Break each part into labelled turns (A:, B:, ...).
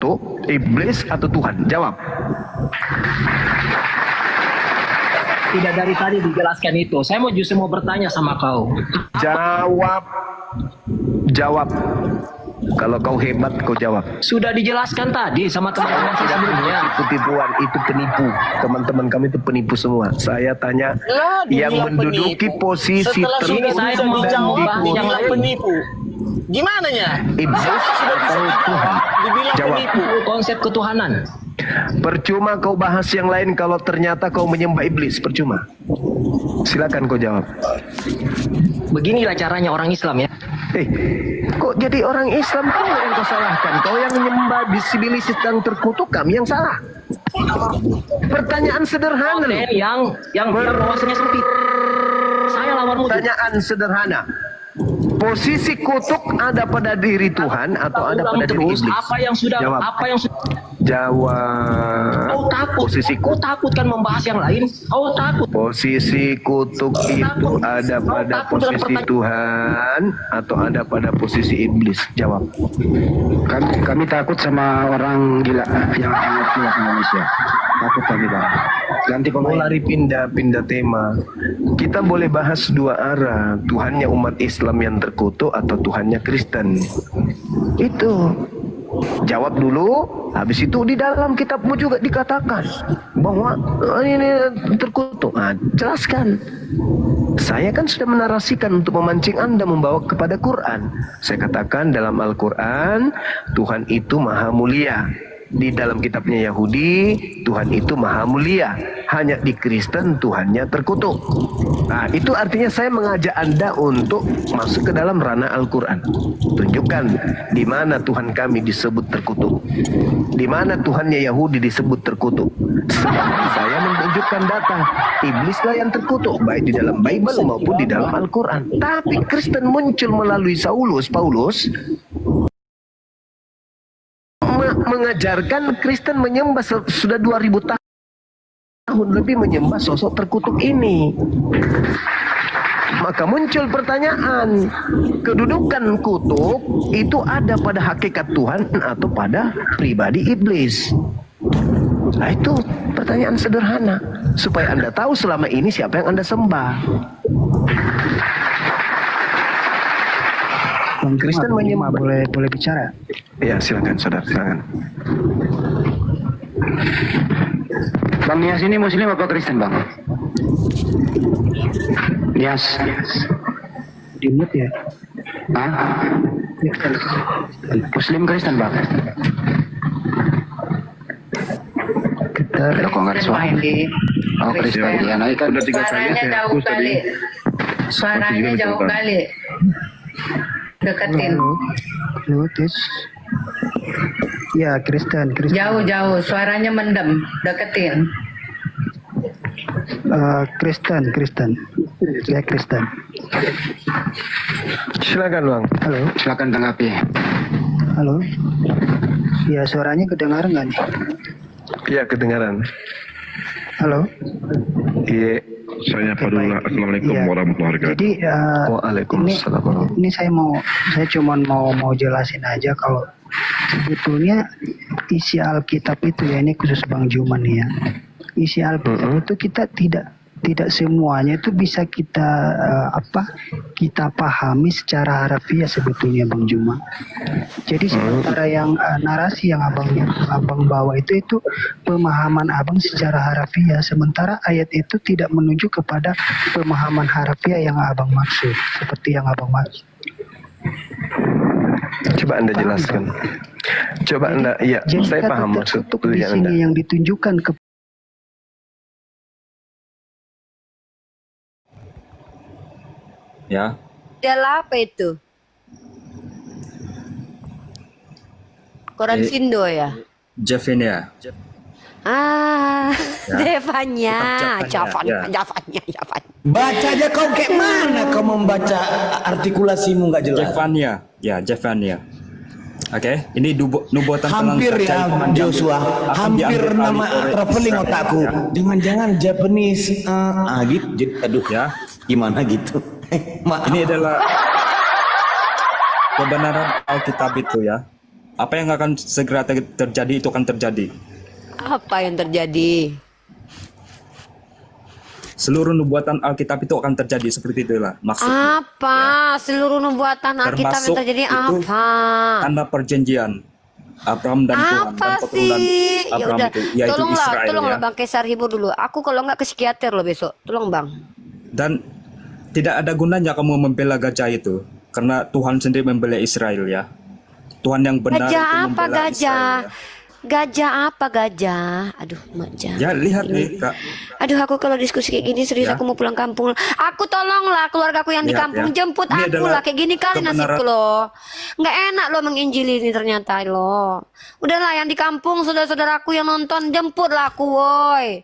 A: terkutuk, iblis atau Tuhan? Jawab.
B: Tidak dari tadi dijelaskan itu. Saya justru mau bertanya sama kau.
A: Jawab. Jawab. Kalau kau hebat, kau jawab.
B: Sudah dijelaskan tadi sama teman-teman saya sebelumnya.
A: Itu tipuan, itu penipu. Teman-teman kami itu penipu semua. Saya tanya, yang menduduki
C: penipu.
A: posisi
C: Setelah sudah bisa dijawab, dibilang penipu. Gimana ya?
A: iblis
C: Sudah bisa
A: atau Tuhan?
C: dibilang
A: Jawab.
C: penipu.
B: Konsep ketuhanan.
A: Percuma kau bahas yang lain kalau ternyata kau menyembah iblis. Percuma. Silakan kau jawab.
B: Beginilah caranya orang Islam ya.
A: Kok jadi orang Islam kau yang kau salahkan? Kau yang menyembah iblis sedang terkutuk, kami yang salah. Pertanyaan sederhana.
B: Yang wawasannya sempit. Saya lawanmu.
A: Pertanyaan sederhana. Posisi kutuk ada pada diri Tuhan atau ada pada diri iblis?
B: Apa yang sudah?
A: Jawab.
B: Apa yang sudah?
A: Jawab.
B: Kau takut.
A: Posisi
B: Kau takut kan membahas yang lain? Kau takut.
A: Posisi kutuk itu ada pada posisi Tuhan atau ada pada posisi iblis? Jawab.
D: Kami takut sama orang gila yang ngerti bahasa Indonesia. Takut kami, Bang. Ganti
A: Mau
D: pemain.
A: lari pindah tema. Kita boleh bahas dua arah. Tuhannya umat Islam yang terkutuk atau Tuhannya Kristen. Itu. Jawab dulu. Habis itu di dalam kitabmu juga dikatakan bahwa ini terkutuk. Nah, jelaskan. Saya kan sudah menarasikan untuk memancing Anda membawa kepada Quran. Saya katakan dalam Al-Quran, Tuhan itu maha mulia. Di dalam kitabnya Yahudi, Tuhan itu maha mulia. Hanya di Kristen Tuhannya terkutuk. Nah, itu artinya saya mengajak Anda untuk masuk ke dalam ranah Al-Quran. Tunjukkan di mana Tuhan kami disebut terkutuk. Di mana Tuhannya Yahudi disebut terkutuk. Saya menunjukkan data. Iblislah yang terkutuk, baik di dalam Bible maupun di dalam Al-Quran. Tapi Kristen muncul melalui Paulus, mengajarkan Kristen menyembah sudah 2000 tahun lebih menyembah sosok terkutuk ini. Maka muncul pertanyaan, kedudukan kutuk itu ada pada hakikat Tuhan atau pada pribadi iblis? Nah, itu pertanyaan sederhana supaya Anda tahu selama ini siapa yang Anda sembah. Kristen menyembah.
D: Boleh bicara?
A: Ya, silakan saudara, silakan.
D: Bang Nias ini Muslim apa Kristen, Bang? Nias.
E: Dimut ya?
D: Hah? Muslim Kristen, Bang? Loh, kok nggak ada suara? Oh, Kristen. Ya, nah, kan udah 3 kali.
F: Suaranya jauh kali. Suaranya jauh kali. Deketin.
E: Lutis. Ya, Kristen.
F: Jauh, suaranya mendem. Deketin.
E: Kristen. Saya Kristen.
A: Silakan, Bang.
E: Halo.
D: Silakan tanggapi.
E: Halo. Ya, suaranya kedengaran nggak nih?
A: Iya, kedengaran.
E: Halo.
A: Iya.
G: Saya Fadullah. Assalamualaikum warahmatullahi wabarakatuh.
E: Jadi
A: Waalaikumsalam.
E: ini saya cuma mau jelasin aja kalau sebetulnya isi Alkitab itu ya, ini khusus Bang Juman ya. Isi Alkitab itu kita tidak semuanya itu bisa kita pahami secara harafiah sebetulnya Bang Juma. Jadi sementara yang narasi yang abang bawa itu pemahaman abang secara harafiah, sementara ayat itu tidak menuju kepada pemahaman harafiah yang abang maksud, seperti yang abang maksud.
A: Coba Anda jelaskan. Coba Anda, ya, saya paham maksud
E: di sini yang ditunjukkan ke
H: ya.
I: Adalah apa itu? Koran Sindo ya?
H: Javania.
I: Javanya.
C: Baca aja kau kayak mana kau membaca artikulasimu nggak jelas.
H: Javania. Oke, ini nubuatan
C: hampir ya Joshua, hampir nama traveling otakku. Jangan-jangan Japanese gitu. Aduh ya, gimana gitu.
H: Ini adalah kebenaran Alkitab itu ya. Apa yang akan segera terjadi itu akan terjadi.
I: Apa yang terjadi?
H: Seluruh nubuatan Alkitab itu akan terjadi seperti itulah maksudnya.
I: Apa? Seluruh nubuatan Alkitab yang
H: Termasuk
I: terjadi
H: itu
I: apa?
H: tanda perjanjian Abraham dan Tuhan dan
I: Apa
H: keturunan
I: sih? Ya
H: Abraham
I: udah,
H: itu, yaitu
I: tolonglah,
H: Israel
I: tolonglah
H: ya.
I: Bang Kaisar hibur dulu. Aku kalau nggak ke psikiater loh besok. Tolong Bang.
H: Dan tidak ada gunanya kamu membela gajah itu, karena Tuhan sendiri membela Israel ya. Tuhan yang benar
I: Gajah
H: itu
I: apa
H: membela
I: gajah?
H: Israel ya.
I: Gajah apa gajah? Aduh, Maja.
H: Ya lihat nih Kak.
I: Aduh, aku kalau diskusi kayak gini serius
H: Ya.
I: aku mau pulang kampung. Aku tolonglah keluargaku yang di
H: Lihat,
I: kampung
H: ya.
I: jemput
H: Ini
I: aku
H: adalah
I: lah. Kayak gini kali
H: kebenaran.
I: nasibku loh. Nggak enak loh menginjili ini ternyata loh. Udahlah yang di kampung saudara-saudaraku yang nonton jemputlah aku woi.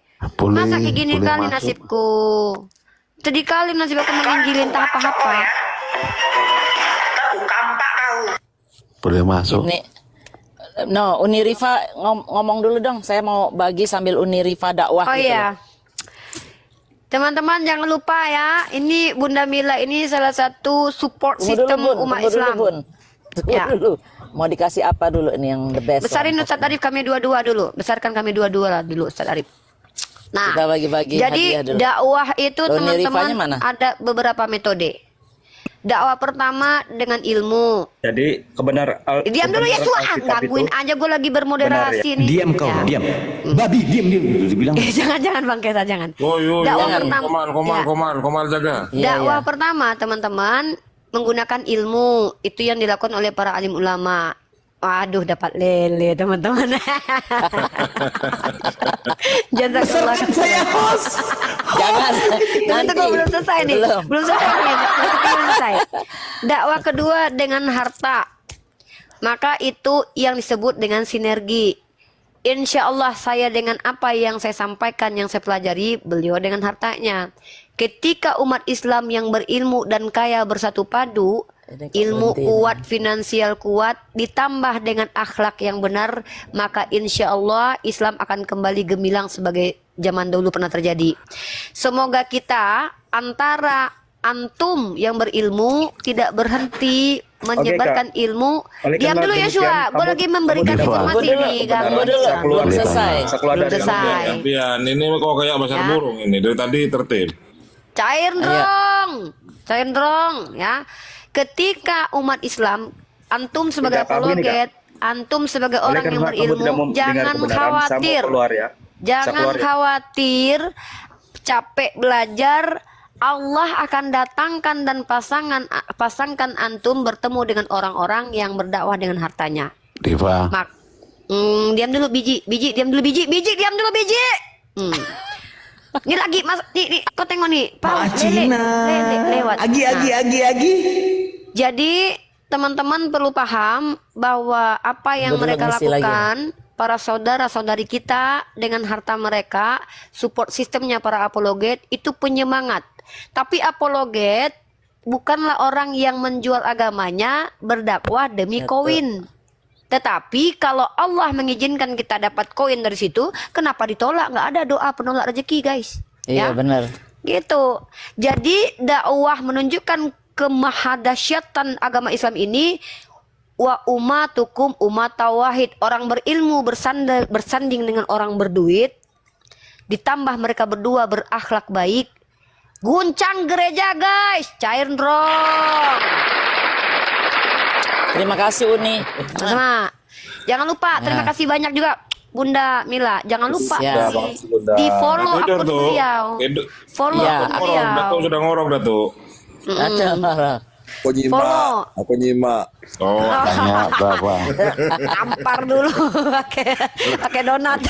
I: Masa kayak gini kali nasibku. Sedih kali nasib aku menginjili entah apa-apa.
J: Boleh masuk.
K: Ini, no, Uni Rifa ngomong dulu dong. Saya mau bagi sambil Uni Rifa dakwah.
I: Oh
K: gitu
I: iya. Teman-teman jangan lupa ya, ini Bunda Mila ini salah satu support
K: Tunggu
I: sistem
K: dulu, Bun.
I: umat
K: Tunggu
I: Islam.
K: dulu, Bun. Tunggu
I: Ya.
K: dulu. Mau dikasih apa dulu ini yang the best?
I: Besarin
K: one?
I: Ustadz Arif kami dua-dua dulu. Besarkan kami dua-dua lah dulu Ustadz Arif. Nah,
K: Kita bagi-bagi
I: jadi
K: hadiah dulu.
I: dakwah itu
K: Uni Rifanya
I: teman-teman
K: mana?
I: ada beberapa metode. Dakwah pertama dengan ilmu.
H: Jadi
I: Diam dulu ya Suah,
H: Alkitab
I: gangguin
H: itu
I: aja gue lagi bermoderasi nih.
C: Diam kau,
I: Ya.
C: diam. Babi, diam. Dibilang.
I: Jangan Bang Kesa, jangan.
G: Yo,
I: Dakwah
G: jangan.
I: pertama.
G: Komal jaga.
I: Dakwah pertama teman-teman menggunakan ilmu itu yang dilakukan oleh para alim ulama. Waduh dapat lele teman-teman. Jazakallah.
C: Saya host.
K: Jangan.
I: Nanti belum selesai nih. Belum selesai nih. Belum selesai. Dakwah kedua dengan harta. Maka itu yang disebut dengan sinergi. Insya Allah saya dengan apa yang saya sampaikan, yang saya pelajari, beliau dengan hartanya. Ketika umat Islam yang berilmu dan kaya bersatu padu, ilmu kuat, finansial kuat, ditambah dengan akhlak yang benar, maka insya Allah Islam akan kembali gemilang sebagai zaman dulu pernah terjadi. Semoga kita antara antum yang berilmu tidak berhenti menyebarkan ilmu. Diam dulu ya Shua, gue lagi memberikan informasi nih.
K: Belum selesai.
I: Belum selesai.
G: Pian, ini kok kayak pasar burung ini dari tadi tertib.
I: Cair dong, ya. Ketika umat Islam, antum sebagai apologet, antum sebagai orang yang berilmu, jangan khawatir, jangan khawatir, capek belajar. Allah akan datangkan dan pasangkan antum bertemu dengan orang-orang yang berdakwah dengan hartanya.
J: Diva.
I: Diam dulu biji, diam dulu biji, diam dulu biji. Ini lagi mas, nih, kau tengok nih, lele lewat.
C: Agi.
I: Jadi teman-teman perlu paham bahwa apa yang mereka lakukan, para saudara-saudari kita dengan harta mereka, support sistemnya para apologet itu penyemangat. Tapi apologet bukanlah orang yang menjual agamanya berdakwah demi koin. Tetapi kalau Allah mengizinkan kita dapat koin dari situ, kenapa ditolak? Nggak ada doa penolak rezeki, guys.
K: Iya, benar.
I: Gitu. Jadi dakwah menunjukkan kemahadasyatan agama Islam ini. Wa ummatukum umat tawahid. Orang berilmu bersanding dengan orang berduit. Ditambah mereka berdua berakhlak baik. Guncang gereja, guys. Cair dong.
K: Terima kasih Uni.
I: Sama. Jangan lupa, terima kasih banyak juga Bunda Mila. Jangan lupa di follow akun beliau. Follow akun beliau.
G: Datuk sudah ngorok Datuk.
L: Aku nyimak. Aku nyimak.
G: Oh,
J: Tanya berapa?
I: Tampar dulu pakai donat.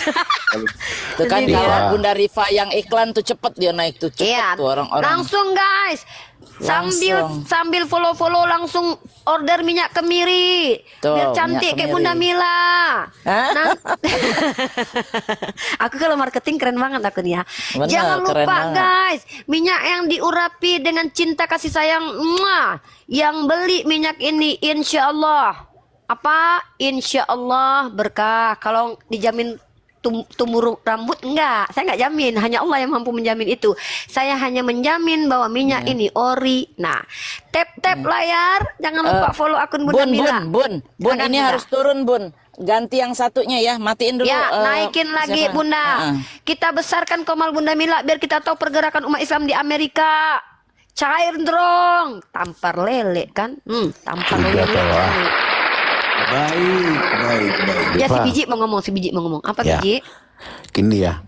K: Tuh kan kalau Bunda Rifa yang iklan tuh cepet dia naik tuh cepet
I: Iya.
K: tuh orang-orang.
I: Langsung guys. Sambil follow langsung order minyak kemiri.
K: Tuh,
I: Biar cantik kayak Bunda Mila. Nah, aku kalau marketing keren banget aku nih ya.
K: Bener,
I: Jangan
K: keren
I: lupa
K: banget.
I: guys, minyak yang diurapi dengan cinta kasih sayang. Yang beli minyak ini insya Allah insya Allah berkah. Kalau dijamin tumbuh rambut, enggak. Saya enggak jamin, hanya Allah yang mampu menjamin itu. Saya hanya menjamin bahwa minyak ini ori. Nah, tap layar, jangan lupa follow akun Bunda Mila.
K: Bun, ini harus turun, Bun. Ganti yang satunya ya, matiin dulu.
I: Ya, naikin lagi
K: siapa?
I: Bunda. Kita besarkan Komal Bunda Mila biar kita tahu pergerakan umat Islam di Amerika. Cair dong, tampar lele kan? Tampar lele.
C: Baik.
I: Ya si Biji mau ngomong. Apa
J: Ya.
I: Biji?
J: Gini ya,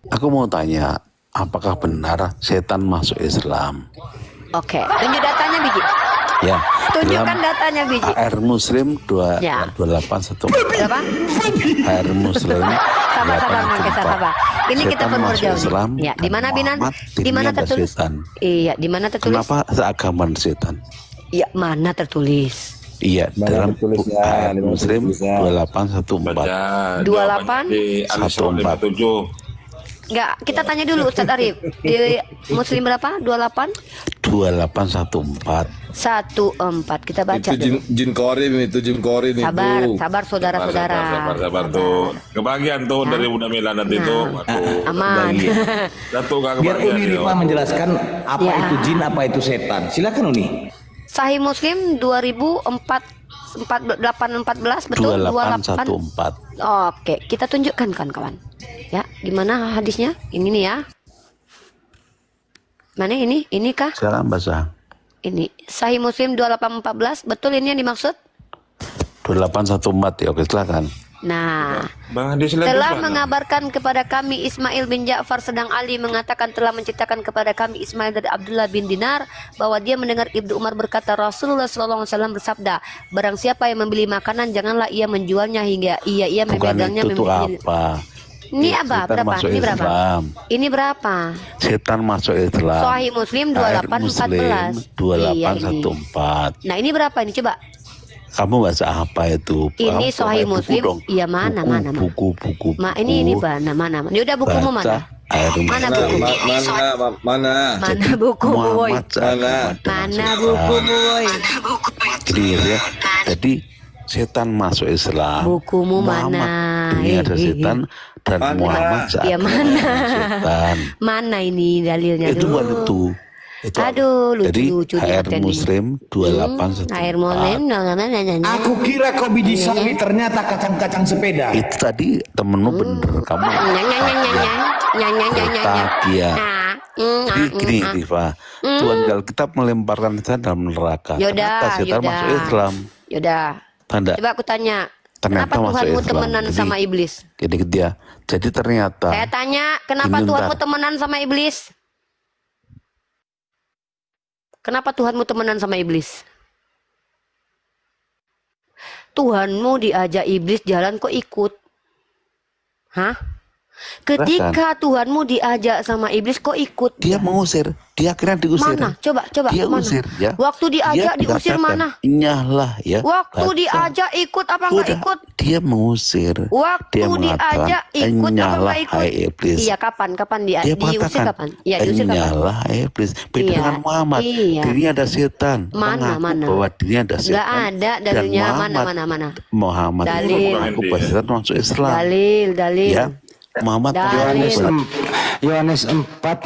J: aku mau tanya, apakah benar setan masuk Islam?
I: Oke, tunjuk datanya Biji.
J: Ya.
I: Tunjukkan
J: dalam
I: datanya Biji.
J: AR Muslim
I: Ya.
J: 281.
I: Berapa?
J: AR Muslim.
I: Sabar, Mangke, sabar. Ini kita
J: Setan masuk
I: jauh.
J: Islam
I: Ya, di mana Binan?
J: Muhammad,
I: Di mana
J: dirinya ada
I: tertulis?
J: setan.
I: Iya, di mana tertulis?
J: Kenapa seagama setan?
I: Iya, mana tertulis?
J: Iya, dalam AR Muslim 2814.
G: Baca
I: 28
G: di Al-Isra 57.
I: Enggak, kita tanya dulu Ustadz Arif. Di Muslim berapa? 28
J: 2814.
I: 14. Kita baca
L: Itu
I: dulu.
L: jin korin itu.
I: Sabar saudara-saudara.
G: Sabar tuh. Kebagian tuh dari Bunda Mila nanti tuh.
I: Aman.
G: Satu kagak
C: Biar
G: kebagian.
C: Uni Rifa menjelaskan apa
I: Ya.
C: itu jin, apa itu setan. Silakan Uni.
I: Sahih Muslim 2814 betul
J: 2814.
I: Oke, kita tunjukkan kawan. Ya, gimana hadisnya? Ini nih ya. Mana ini? Ini kah?
J: Silakan baca.
I: Ini Sahih Muslim 2814 betul ini yang dimaksud?
J: 2814 ya, oke silakan.
I: Nah,
G: Bang Hadis lihat
I: telah
G: di mana?
I: mengabarkan kepada kami Ismail bin Ja'far sedang Ali mengatakan telah menceritakan kepada kami Ismail dari Abdullah bin Dinar bahwa dia mendengar Ibnu Umar berkata Rasulullah SAW bersabda, barang siapa yang membeli makanan janganlah ia menjualnya hingga ia
J: Bukan
I: memegangnya.
J: itu tuh apa?
I: Ini apa?
J: Setan
I: Berapa?
J: masuk
I: Ini berapa?
J: Islam.
I: Ini berapa?
J: Setan masuk Islam.
I: Sahih Muslim
J: AR
I: 2814.
J: Muslim 2814.
I: Nah, ini berapa ini coba?
J: Kamu baca apa itu?
I: Ini
J: Kamu
I: Sahih
J: buku
I: Muslim.
J: dong.
I: Iya, mana?
J: Buku.
I: Ini mana? Yaudah bukumu mana?
J: AR
I: Mana
J: Muslim.
I: bukumu?
L: Mana?
I: Mana bukumu, boy? Mana bukumu, boy?
J: Jadi ya. Jadi setan masuk Islam.
I: Bukumu
J: Muhammad,
I: mana?
J: Ini ada setan dan Muhammad
I: Ya mana?
J: setan.
I: Mana ini dalilnya
J: Itu bukan
I: dulu?
J: itu.
I: Aduh,
J: Jadi
I: lucu-lucu
J: AR
I: nih.
J: Muslim 2814.
I: Air Muslim,
C: Aku kira kau biji sapi, ternyata kacang-kacang sepeda.
J: Itu tadi temenmu bener, kamu Takia. Jadi gini Rifa, Tuhan Alkitab melemparkan setan dalam neraka. Ternyata setan masuk Islam.
I: Yaudah.
J: Tanda.
I: Coba aku tanya.
J: Ternyata
I: Kenapa
J: masuk
I: Tuhanmu
J: Islam.
I: temenan
J: Jadi-
I: sama iblis?
J: Jadi dia. Jadi ternyata.
I: Saya tanya, kenapa
J: Gini,
I: Tuhanmu
J: ntar.
I: temenan sama iblis? Kenapa Tuhanmu temenan sama iblis? Tuhanmu diajak iblis jalan kok ikut? Hah? Ketika Tuhanmu diajak sama iblis kok ikut?
J: Dia mengusir. Dia akhirnya diusir.
I: Mana? Coba
J: Dia
I: mana?
J: usir ya.
I: Waktu diajak
J: Dia
I: diusir
J: dikatakan,
I: mana?
J: Nyahlah ya.
I: Waktu
J: Baca.
I: diajak ikut apa enggak
J: Udah,
I: ikut?
J: Dia mengusir.
I: Waktu
J: Dia
I: diajak
J: mengatakan,
I: ikut apa
J: "Nyahlah,
I: enggak ikut?
J: hai iblis."
I: Iya, kapan
J: Dia
I: diusir
J: mengatakan,
I: kapan? Iya, diusir kapan?
J: "Nyahlah, hai iblis." Beda
I: Iya,
J: dengan Muhammad.
I: iya.
J: Dirinya ada setan.
I: Mana,
J: Mengaku
I: mana?
J: bahwa dirinya ada setan.
I: Enggak ada
J: Dan
I: dalilnya
J: Muhammad,
I: mana?
J: Muhammad itu
I: Dalil.
J: mengaku bahwa setan masuk Islam.
I: Dalil.
J: Ya. Muhammad
I: Dalil.
D: Yohanes 4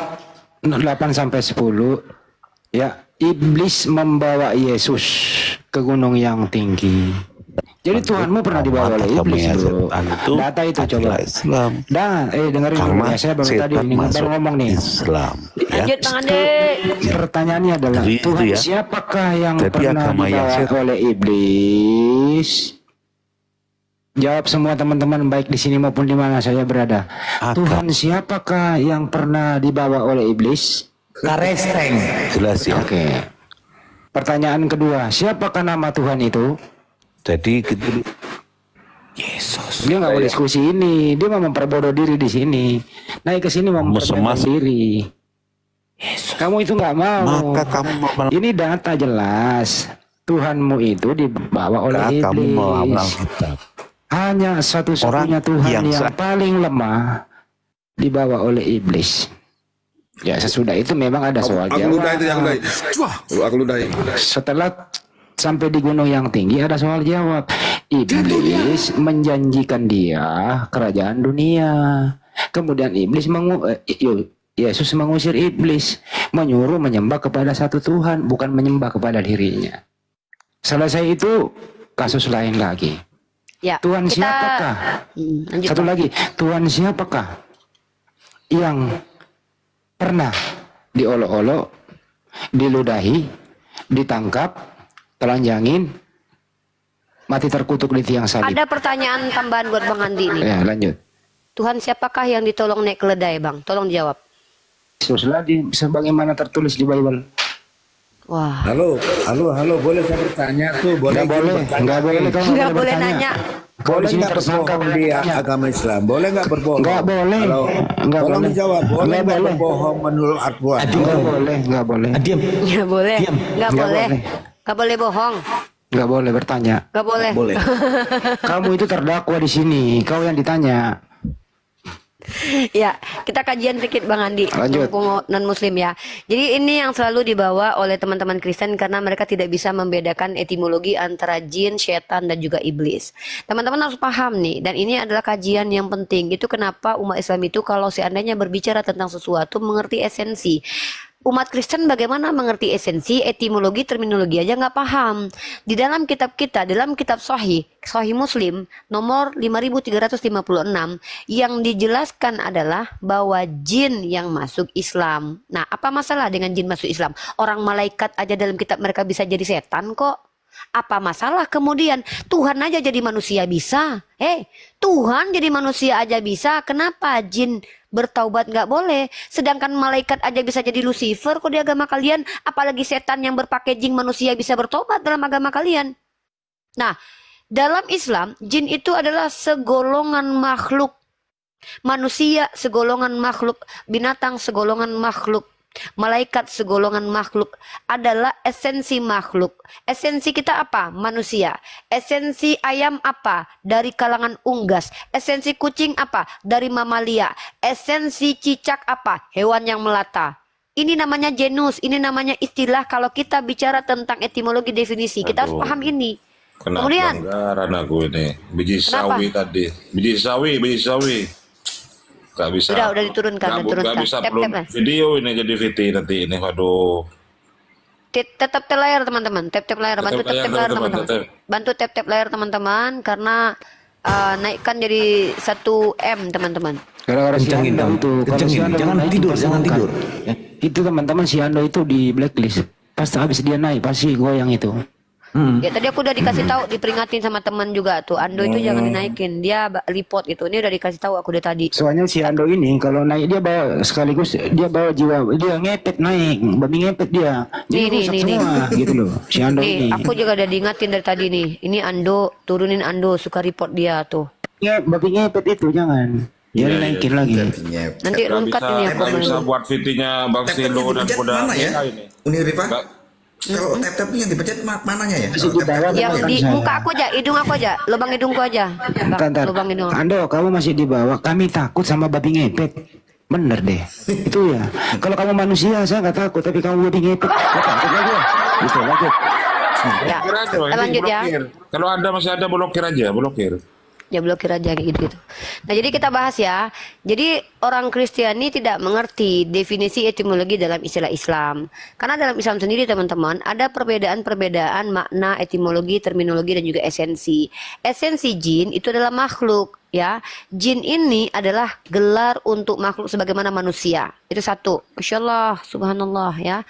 D: 8 sampai 10 ya, iblis membawa Yesus ke gunung yang tinggi. Jadi Tuhanmu pernah dibawa oleh iblis, bro.
J: Itu
D: Data itu coba.
J: Islam.
D: Dengerin dulu
J: Karena
D: ya, saya baru tadi
J: setan
D: ini baru
J: masuk
D: ngomong nih.
J: Islam. Ya.
I: Lanjut Bang Ade.
D: Pertanyaannya adalah
J: Jadi itu
D: Tuhan
J: ya.
D: siapakah yang
J: Jadi
D: pernah
J: agama yang
D: dibawa
J: setan.
D: oleh iblis? Jawab semua teman-teman baik di sini maupun di mana saya berada. Tuhan siapakah yang pernah dibawa oleh iblis?
C: Karesteng.
J: Jelas ya.
D: Oke. Pertanyaan kedua, siapakah nama Tuhan itu?
J: Jadi gitu.
D: Yesus. Dia nggak mau diskusi ini, dia mau memperbodoh diri di sini. Naik ke sini mau memperbodoh diri. Yesus. Kamu itu nggak mau.
J: Maka kamu mau
D: Ini data jelas. Tuhanmu itu dibawa oleh
J: Maka kamu
D: iblis.
J: melawan kitab.
D: Hanya satu-satunya Tuhan yang paling lemah dibawa oleh iblis. Ya sesudah itu memang ada soal
L: Aku
D: jawab.
L: ludahi itu, aku ludahi.
D: Setelah sampai di gunung yang tinggi ada soal jawab. Iblis menjanjikan dia kerajaan dunia. Kemudian Yesus mengusir iblis, menyuruh menyembah kepada satu Tuhan, bukan menyembah kepada dirinya. Selesai itu kasus lain lagi.
I: Ya,
D: Tuhan siapakah? Satu lagi, Tuhan siapakah yang pernah diolok-olok, diludahi, ditangkap, telanjangin, mati terkutuk di tiang salib?
I: Ada pertanyaan tambahan buat Bang Andi ini.
D: Ya, lanjut.
I: Tuhan siapakah yang ditolong naik keledai, Bang? Tolong dijawab.
D: Yesus lagi, sebagaimana tertulis di Bible.
I: Wah.
L: Halo, boleh saya bertanya tuh?
D: Nggak boleh, nggak boleh.
I: Nggak boleh nanya.
L: Boleh nggak berbohong di agama Islam? Boleh nggak berbohong?
D: Nggak boleh.
L: Nggak boleh. Jawab. Boleh nggak berbohong menurut Al-Quran?
D: Nggak boleh, nggak boleh.
C: Diam.
I: Nggak boleh. Nggak boleh. Nggak boleh bohong.
D: Nggak boleh bertanya.
I: Nggak boleh.
C: Boleh.
D: Kamu itu terdakwa di sini. Kau yang ditanya.
I: Ya, kita kajian sedikit Bang Andi,
D: Lanjut.
I: non muslim ya. Jadi ini yang selalu dibawa oleh teman-teman Kristen karena mereka tidak bisa membedakan etimologi antara jin, setan dan juga iblis. Teman-teman harus paham nih, dan ini adalah kajian yang penting. Itu kenapa umat Islam itu kalau seandainya berbicara tentang sesuatu mengerti esensi. Umat Kristen bagaimana mengerti esensi, etimologi, terminologi aja nggak paham. Di dalam kitab kita, dalam kitab Sahih Muslim nomor 5356 yang dijelaskan adalah bahwa jin yang masuk Islam. Nah, apa masalah dengan jin masuk Islam? Orang malaikat aja dalam kitab mereka bisa jadi setan kok. Apa masalah kemudian Tuhan aja jadi manusia bisa? Tuhan jadi manusia aja bisa. Kenapa jin bertaubat nggak boleh? Sedangkan malaikat aja bisa jadi Lucifer kok di agama kalian. Apalagi setan yang berpackaging manusia bisa bertobat dalam agama kalian. Nah, dalam Islam jin itu adalah segolongan makhluk. Manusia segolongan makhluk. Binatang segolongan makhluk. Malaikat segolongan makhluk, adalah esensi makhluk. Esensi kita apa? Manusia. Esensi ayam apa? Dari kalangan unggas. Esensi kucing apa? Dari mamalia. Esensi cicak apa? Hewan yang melata. Ini namanya genus, ini namanya istilah kalau kita bicara tentang etimologi definisi. Kita harus paham ini.
G: Kena
I: Kemudian
G: pelanggaran aku ini. Biji sawi tadi. Biji sawi. Gak bisa.
I: Udah diturunkan.
G: Gak bisa belum video ini jadi VT nanti ini. Waduh.
I: Tetap layar teman-teman. Tap layar. Bantu tap layar teman-teman. Bantu tap layar teman-teman karena naikkan jadi 1M teman-teman.
D: Gara-gara si Ando itu.
C: Jangan tidur.
D: Itu teman-teman si Ando itu di blacklist. Pas habis dia naik pasti goyang itu.
I: Ya tadi aku udah dikasih tahu, diperingatin sama teman juga tuh. Ando itu jangan dinaikin, dia report gitu. Ini udah dikasih tahu aku udah tadi.
D: Soalnya si Ando ini kalau naik dia bawa sekaligus dia bawa jiwa, dia ngepet naik, babi ngepet dia. Jadi rusak semua gitu loh. Si Ando ini.
I: Aku juga udah diingatin dari tadi nih. Ini Ando, turunin Ando, suka report dia tuh.
D: Ya, babi ngepet itu jangan. Jadi naikin lagi.
I: Nanti lengkap ini aku
G: main. Bisa buat VT-nya Bang Stilo dan kuda ini.
M: Unirifa? Kalau tap-tapnya yang dipencet mananya ya?
I: Yang di muka aku aja, hidung aku aja, lubang hidungku aja. Lubang hidung.
D: Ando, kamu masih di bawah. Kami takut sama babi ngepet. Bener deh. Itu ya. Kalau kamu manusia saya nggak takut, tapi kamu babi ngepet. Takut aja. Itu lanjut.
I: Ya. Lanjut ya.
G: Kalau Anda masih ada blokir aja, blokir.
I: Ya blokir aja gitu. Nah jadi kita bahas ya. Jadi orang Kristiani tidak mengerti definisi etimologi dalam istilah Islam. Karena dalam Islam sendiri teman-teman ada perbedaan-perbedaan makna etimologi, terminologi dan juga esensi. Esensi jin itu adalah makhluk ya. Jin ini adalah gelar untuk makhluk sebagaimana manusia. Itu satu. Masya Allah, subhanallah ya.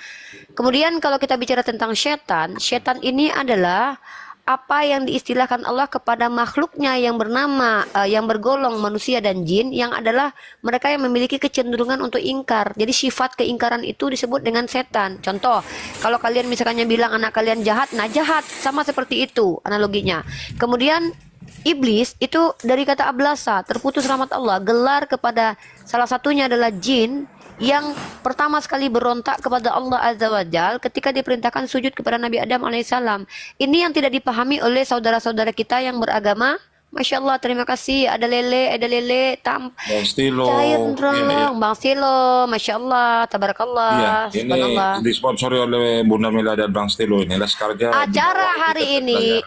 I: Kemudian kalau kita bicara tentang setan, setan ini adalah apa yang diistilahkan Allah kepada makhluknya yang bernama yang bergolong manusia dan jin, yang adalah mereka yang memiliki kecenderungan untuk ingkar. Jadi sifat keingkaran itu disebut dengan setan. Contoh, kalau kalian misalnya bilang anak kalian jahat, nah jahat sama seperti itu analoginya. Kemudian iblis itu dari kata ablasa, terputus rahmat Allah, gelar kepada salah satunya adalah jin yang pertama sekali berontak kepada Allah Azza wa Jal ketika diperintahkan sujud kepada Nabi Adam alaihissalam. Ini yang tidak dipahami oleh saudara-saudara kita yang beragama. Masya Allah, terima kasih. Ada lele,
G: Bang Stilo.
I: Cair Bang Stilo, Masya Allah, tabarakallah.
G: Iya, ini disponsori oleh Bunda Mila dan Bang Stilo ini. Laskar
I: acara hari ini.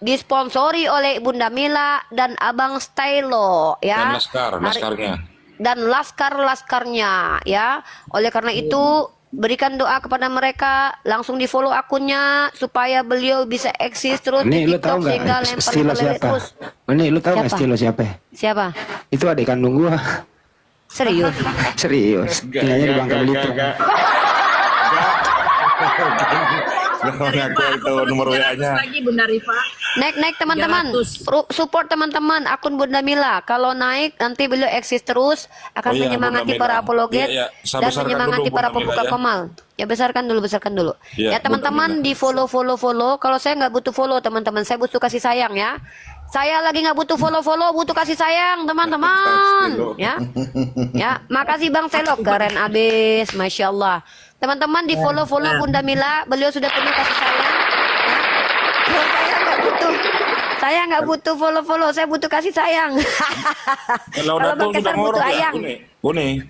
I: disponsori oleh Bunda Mila dan Abang Stylo ya.
G: Dan laskarnya.
I: Dan laskar-laskarnya ya. Oleh karena itu berikan doa kepada mereka, langsung di follow akunnya supaya beliau bisa eksis terus
D: Nih,
I: di
D: lu tahu
I: TikTok sehingga
D: nggak
I: lempar
D: Stilo
I: ke lele
D: siapa?
I: terus.
D: Nih, lu tahu nggak
I: Siapa?
D: Stilo siapa?
I: Siapa?
D: Itu adik kandung gua.
I: Serius?
D: Serius. Tinggalnya di Bangka Belitung.
G: Ngaku itu nomor WA-nya.
K: Lagi Bunda Rifa.
I: Naik teman-teman, support teman-teman akun Bunda Mila. Kalau naik nanti beliau eksis terus akan menyemangati para apologet dan menyemangati para pembuka pemal. Ya besarkan dulu. Ya teman-teman di follow. Kalau saya nggak butuh follow teman-teman, saya butuh kasih sayang ya. Saya lagi nggak butuh follow, butuh kasih sayang teman-teman. Ya, makasih Bang Selok, keren abis, masya Allah. Teman-teman di follow Bunda Mila, beliau sudah penuh kasih sayang. Ya. Saya nggak butuh follow, saya butuh kasih sayang.
G: Kalau
I: Bang Kesar butuh ayang. Udah.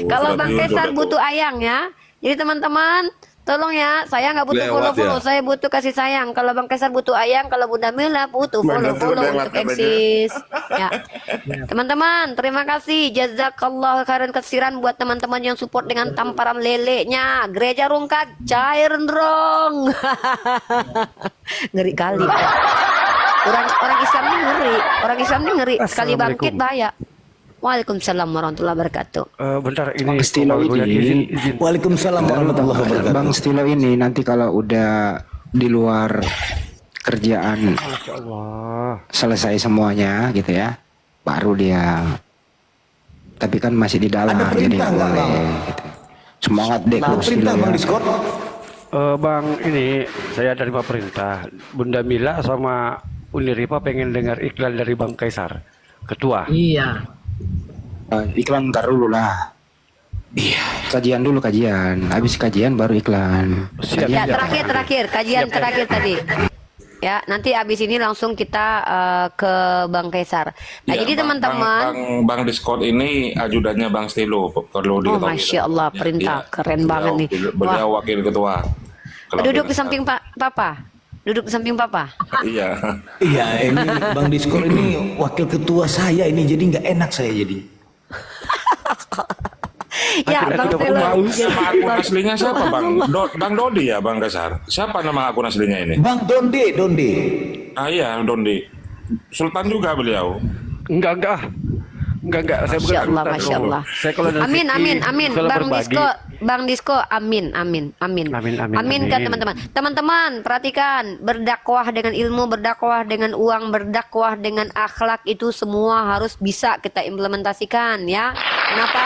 I: Kalau Bang Kesar butuh ayang ya. Jadi teman-teman, tolong ya, saya nggak butuh follow, saya butuh kasih sayang. Kalau Bang Kesar butuh ayang, kalau Bunda Mila butuh follow untuk eksis. Ya, teman-teman, terima kasih, jazakallah khairan kasiran buat teman-teman yang support dengan tamparan lelenya. Gereja Rungkat cair ndrong. Ngeri kali. Orang Islam ini ngeri. Sekali bangkit bahaya. Waalaikumsalam warahmatullahi wabarakatuh.
N: Bentar ini
D: Bang Stilo ini.
C: Waalaikumsalam warahmatullahi wabarakatuh.
D: Bang Stilo ini nanti kalau udah di luar kerjaan selesai semuanya gitu ya, baru dia. Tapi kan masih di dalam, jadi nggak boleh. Gitu. Semangat deh Bang Stilo ya.
N: Bang ini saya dari Pak Perintah. Bunda Mila sama Uniripa pengen dengar iklan dari Bang Kaisar, Ketua.
B: Iya.
D: Iklan ntar dulu lah. Iya, kajian dulu habis kajian baru iklan.
I: Ya terakhir kajian terakhir tadi. Ya nanti abis ini langsung kita ke Bang Kaisar. Nah
G: Ya,
I: jadi teman-teman,
G: Bang Discord ini ajudannya Bang Stilo, perlu diketahui.
I: Masya Allah, perintah keren banget nih.
G: Beliau wakil ketua.
I: Duduk di samping Papa.
G: Iya.
C: Iya, ini Bang Discord ini wakil ketua saya ini, jadi nggak enak saya jadi.
I: Ya, Bang Stilo.
G: Nama akun aslinya siapa Bang Dodi ya Bang Kaisar? Siapa nama akun aslinya ini?
C: Bang Donde.
G: Ah iya Dondi. Sultan juga beliau.
N: Enggak. Saya bukan
I: Masya Allah. Amin. Bang Disko, amin kan teman-teman. Teman-teman, perhatikan, berdakwah dengan ilmu, berdakwah dengan uang, berdakwah dengan akhlak itu semua harus bisa kita implementasikan ya. Kenapa?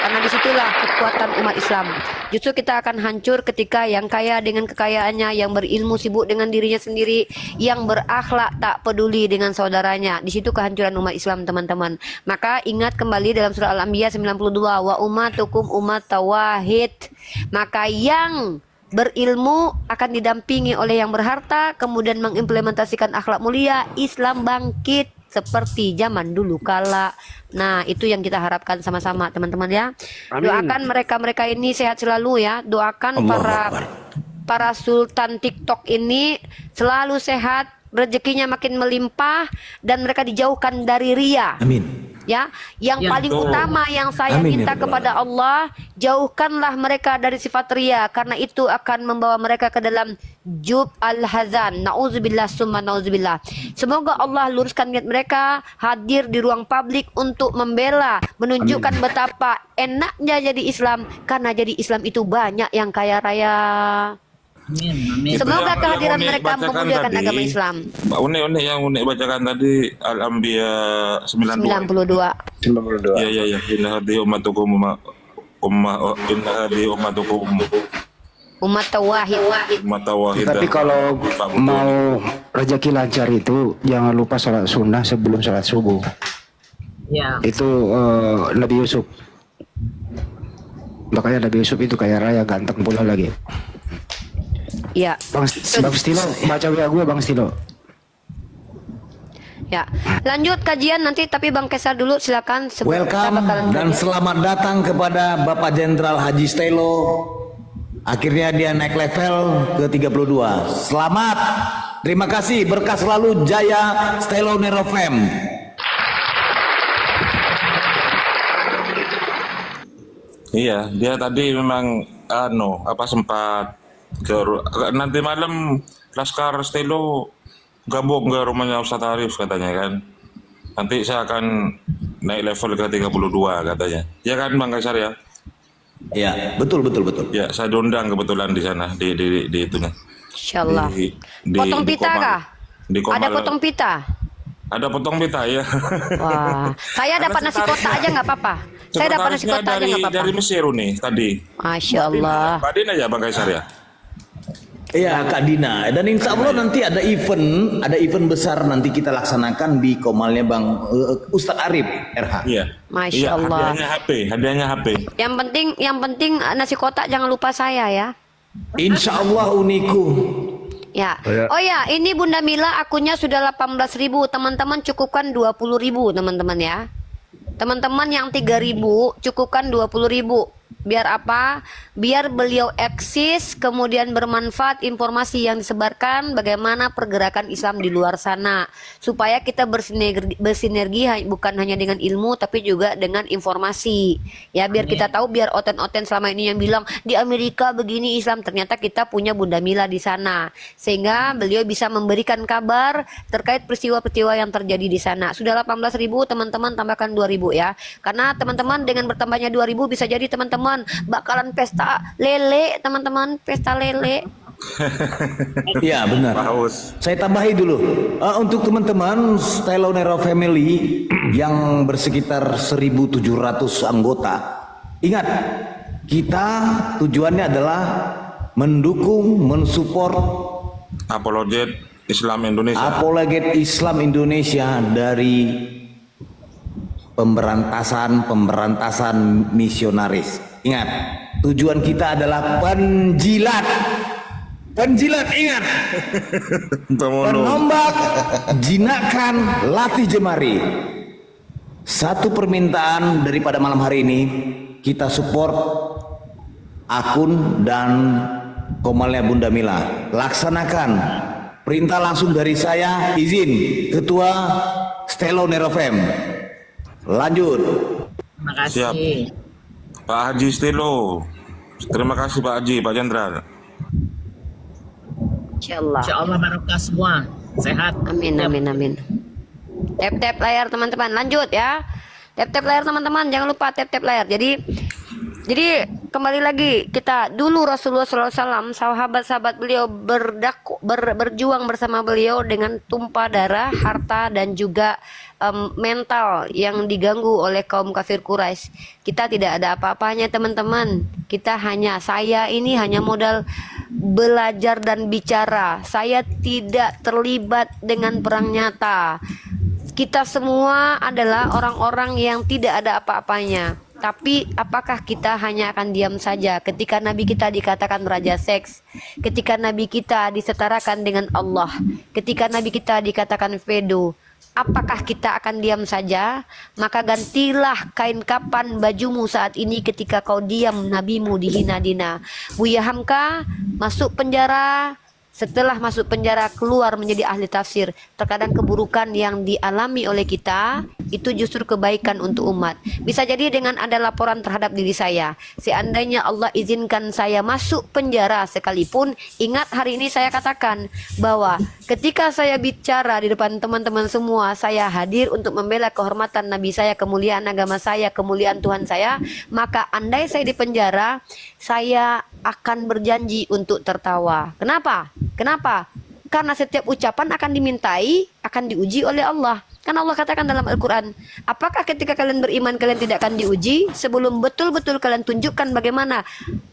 I: Karena disitulah kekuatan umat Islam. Justru kita akan hancur ketika yang kaya dengan kekayaannya, yang berilmu sibuk dengan dirinya sendiri, yang berakhlak tak peduli dengan saudaranya. Di situ kehancuran umat Islam teman-teman. Maka ingat kembali dalam surah Al-Anbiya 92, wa ummatukum ummat tawahid. Maka yang berilmu akan didampingi oleh yang berharta, kemudian mengimplementasikan akhlak mulia, Islam bangkit seperti zaman dulu kala. Nah, itu yang kita harapkan sama-sama teman-teman ya.
N: Amin.
I: Doakan mereka-mereka ini sehat selalu ya. Doakan para sultan TikTok ini selalu sehat, rezekinya makin melimpah dan mereka dijauhkan dari ria.
C: Amin.
I: Ya, yang paling utama yang saya minta kepada Allah, jauhkanlah mereka dari sifat ria, karena itu akan membawa mereka ke dalam jub al-hazan. Nauzubillah summa nauzubillah. Semoga Allah luruskan niat mereka hadir di ruang publik untuk membela, menunjukkan betapa enaknya jadi Islam, karena jadi Islam itu banyak yang kaya raya.
B: Amin.
I: Semoga kehadiran mereka memuliakan agama Islam.
G: Mbak Uni yang Uni bacakan tadi Al-Anbiya 92. Iya. Inna hadi ummatukum
I: umat tawahid.
D: Tapi kalau mau rezeki lancar itu jangan lupa sholat sunnah sebelum sholat subuh.
B: Ya.
D: Itu Nabi Yusuf. Makanya Nabi Yusuf itu kaya raya, ganteng pula lagi.
I: Ya.
D: Bang Stilo, baca WA gue Bang Stilo.
I: Ya, lanjut kajian nanti, tapi Bang Kaisar dulu silakan.
C: Welcome dan selamat datang kepada Bapak Jenderal Haji Stelo Akhirnya dia naik level ke 32. Selamat. Terima kasih. Berkah selalu, Jaya Stelo Nero Fem.
G: Iya, dia tadi memang sempat nanti malam Laskar Stelo gabung ke rumahnya Ustadz Arif katanya kan. Nanti saya akan naik level ke 32 katanya. Ya kan Bang Kaisar ya?
C: Ya, betul.
G: Ya, saya diundang kebetulan di sana di itunya.
I: Insyaallah. Potong pita kah? Ada potong pita?
G: Ada potong pita ya.
I: Wah, saya dapat nasi kotak aja nggak apa-apa. Saya dapat nasi kotak aja nggak apa-apa.
G: Dari Mesir nih tadi.
I: Masya Allah.
G: Mbak Dina ya Bang Kaisar ya?
C: Iya Kak Dina, dan insya Allah nanti ada event besar nanti kita laksanakan di Komalnya Bang Ustadz Arif RH.
G: Iya.
I: Masya Allah.
G: Hadiahnya HP.
I: Yang penting nasi kotak jangan lupa saya ya.
C: Insya Allah uniku.
I: Ya. Oh ya, ini Bunda Mila akunnya sudah 18.000. Teman-teman cukupkan 20.000 teman-teman ya. Teman-teman yang 3.000 cukupkan 20.000. Biar apa? Biar beliau eksis, kemudian bermanfaat informasi yang disebarkan bagaimana pergerakan Islam di luar sana, supaya kita bersinergi bukan hanya dengan ilmu tapi juga dengan informasi. Ya, biar kita tahu, biar oten-oten selama ini yang bilang di Amerika begini Islam, ternyata kita punya Bunda Mila di sana, sehingga beliau bisa memberikan kabar terkait peristiwa-peristiwa yang terjadi di sana. Sudah 18.000, teman-teman tambahkan 2.000 ya. Karena teman-teman dengan bertambahnya 2.000 bisa jadi teman-teman bakalan pesta lele, teman-teman, pesta lele.
C: Iya benar. Saya tambahi dulu untuk teman-teman Stelo Nero Family yang bersekitar 1.700 anggota. Ingat, kita tujuannya adalah mendukung, mensupport
G: Apologet Islam Indonesia.
C: Apologet Islam Indonesia dari pemberantasan misionaris. Ingat, tujuan kita adalah penjilat. Penjilat, ingat. Penombak, jinakan, latih jemari. Satu permintaan daripada malam hari ini, kita support akun dan Komalnya Bunda Mila. Laksanakan. Perintah langsung dari saya, izin Ketua Stelo Nero Fem. Lanjut.
K: Terima kasih.
G: Siap. Pak Haji Stelo. Terima kasih Pak Haji, Pak Jenderal.
K: Insyaallah barokah semua. Sehat.
I: Amin. Tap layar teman-teman. Lanjut ya. Tap layar teman-teman. Jangan lupa tap layar. Jadi kembali lagi, kita dulu Rasulullah SAW, sahabat-sahabat beliau berjuang bersama beliau dengan tumpah darah, harta dan juga mental yang diganggu oleh kaum kafir Quraisy. Kita tidak ada apa-apanya teman-teman. Saya ini hanya modal belajar dan bicara. Saya tidak terlibat dengan perang nyata. Kita semua adalah orang-orang yang tidak ada apa-apanya. Tapi apakah kita hanya akan diam saja ketika Nabi kita dikatakan raja seks, ketika Nabi kita disetarakan dengan Allah, ketika Nabi kita dikatakan pedo? Apakah kita akan diam saja? Maka gantilah kain kapan bajumu saat ini ketika kau diam nabimu dihina-dina. Buya Hamka masuk penjara. Setelah masuk penjara keluar menjadi ahli tafsir. Terkadang keburukan yang dialami oleh kita itu justru kebaikan untuk umat. Bisa jadi dengan ada laporan terhadap diri saya, seandainya Allah izinkan saya masuk penjara sekalipun, ingat hari ini saya katakan bahwa ketika saya bicara di depan teman-teman semua, saya hadir untuk membela kehormatan Nabi saya, kemuliaan agama saya, kemuliaan Tuhan saya. Maka andai saya di penjara, saya akan berjanji untuk tertawa. Kenapa? Karena setiap ucapan akan dimintai, akan diuji oleh Allah. Kan Allah katakan dalam Al-Quran, apakah ketika kalian beriman kalian tidak akan diuji sebelum betul-betul kalian tunjukkan bagaimana